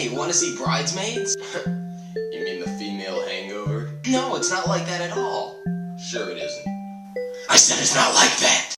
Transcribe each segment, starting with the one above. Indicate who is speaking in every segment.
Speaker 1: Hey, wanna see Bridesmaids?
Speaker 2: You mean the female hangover?
Speaker 1: No, it's not like that at all.
Speaker 2: Sure it isn't.
Speaker 1: I said it's not like that.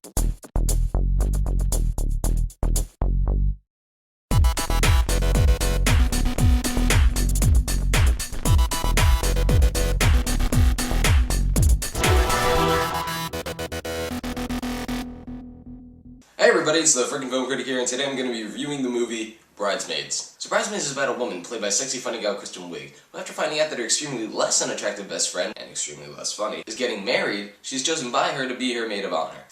Speaker 2: Hey everybody, it's the freaking film critic here, and today I'm going to be reviewing the movie Bridesmaids. So Bridesmaids is about a woman played by sexy funny gal Kristen Wiig, who after finding out that her extremely less unattractive best friend, and extremely less funny, is getting married, she's chosen by her to be her maid of honor.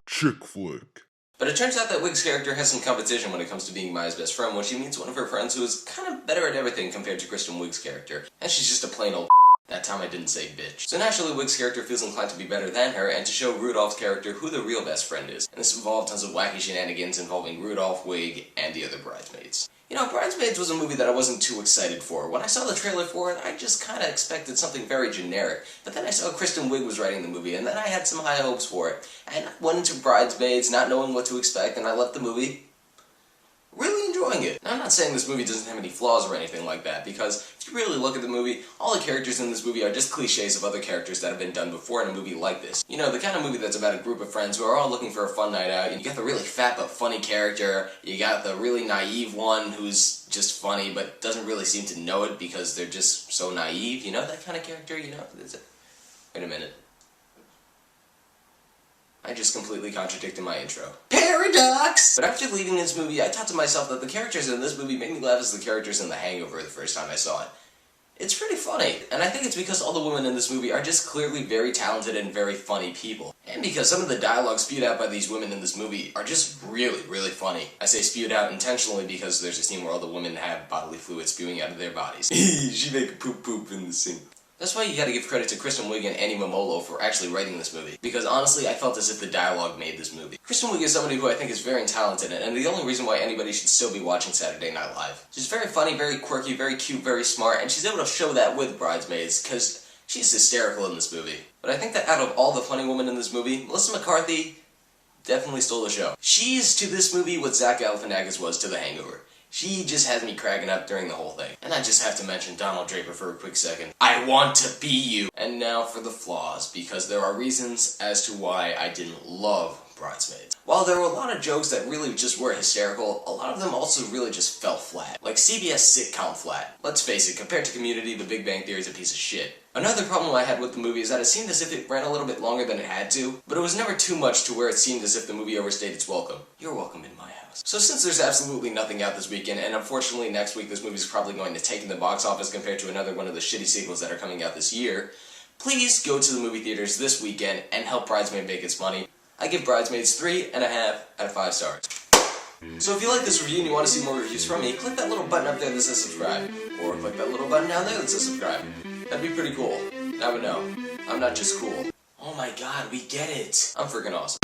Speaker 3: Chick flick.
Speaker 2: But it turns out that Wiig's character has some competition when it comes to being Maya's best friend when she meets one of her friends who is kind of better at everything compared to Kristen Wiig's character, and she's just a plain old That time I didn't say bitch. So naturally, Wiig's character feels inclined to be better than her, and to show Rudolph's character who the real best friend is. And this involved tons of wacky shenanigans involving Rudolph, Wiig, and the other bridesmaids. You know, Bridesmaids was a movie that I wasn't too excited for. When I saw the trailer for it, I just kinda expected something very generic. But then I saw Kristen Wiig was writing the movie, and then I had some high hopes for it. And I went into Bridesmaids not knowing what to expect, and I left the movie really enjoying it. Now, I'm not saying this movie doesn't have any flaws or anything like that, because if you really look at the movie, all the characters in this movie are just cliches of other characters that have been done before in a movie like this. You know, the kind of movie that's about a group of friends who are all looking for a fun night out. You got the really fat but funny character, you got the really naive one who's just funny but doesn't really seem to know it because they're just so naive, you know, that kind of character, you know? Wait a minute. I just completely contradicted my intro. Paradox! But after leaving this movie, I thought to myself that the characters in this movie made me laugh as the characters in The Hangover the first time I saw it. It's pretty funny, and I think it's because all the women in this movie are just clearly very talented and very funny people. And because some of the dialogue spewed out by these women in this movie are just really, really funny. I say spewed out intentionally because there's a scene where all the women have bodily fluid spewing out of their bodies. She make a poop in the sink. That's why you gotta give credit to Kristen Wiig and Annie Momolo for actually writing this movie, because honestly, I felt as if the dialogue made this movie. Kristen Wiig is somebody who I think is very talented, and the only reason why anybody should still be watching Saturday Night Live. She's very funny, very quirky, very cute, very smart, and she's able to show that with Bridesmaids, because she's hysterical in this movie. But I think that out of all the funny women in this movie, Melissa McCarthy definitely stole the show. She's to this movie what Zach Galifianakis was to The Hangover. She just has me cracking up during the whole thing. And I just have to mention Donald Draper for a quick second. I want to be you! And now for the flaws, because there are reasons as to why I didn't love Bridesmaids. While there were a lot of jokes that really just were hysterical, a lot of them also really just fell flat. Like CBS sitcom flat. Let's face it, compared to Community, The Big Bang Theory is a piece of shit. Another problem I had with the movie is that it seemed as if it ran a little bit longer than it had to, but it was never too much to where it seemed as if the movie overstayed its welcome. You're welcome in my house. So since there's absolutely nothing out this weekend, and unfortunately next week this movie's probably going to take in the box office compared to another one of the shitty sequels that are coming out this year, please go to the movie theaters this weekend and help Bridesmaid make its money. I give Bridesmaids 3.5 out of 5 stars. So if you like this review and you want to see more reviews from me, click that little button up there that says subscribe. Or click that little button down there that says subscribe. That'd be pretty cool. Now but no, I'm not just cool. Oh my god, we get it. I'm freaking awesome.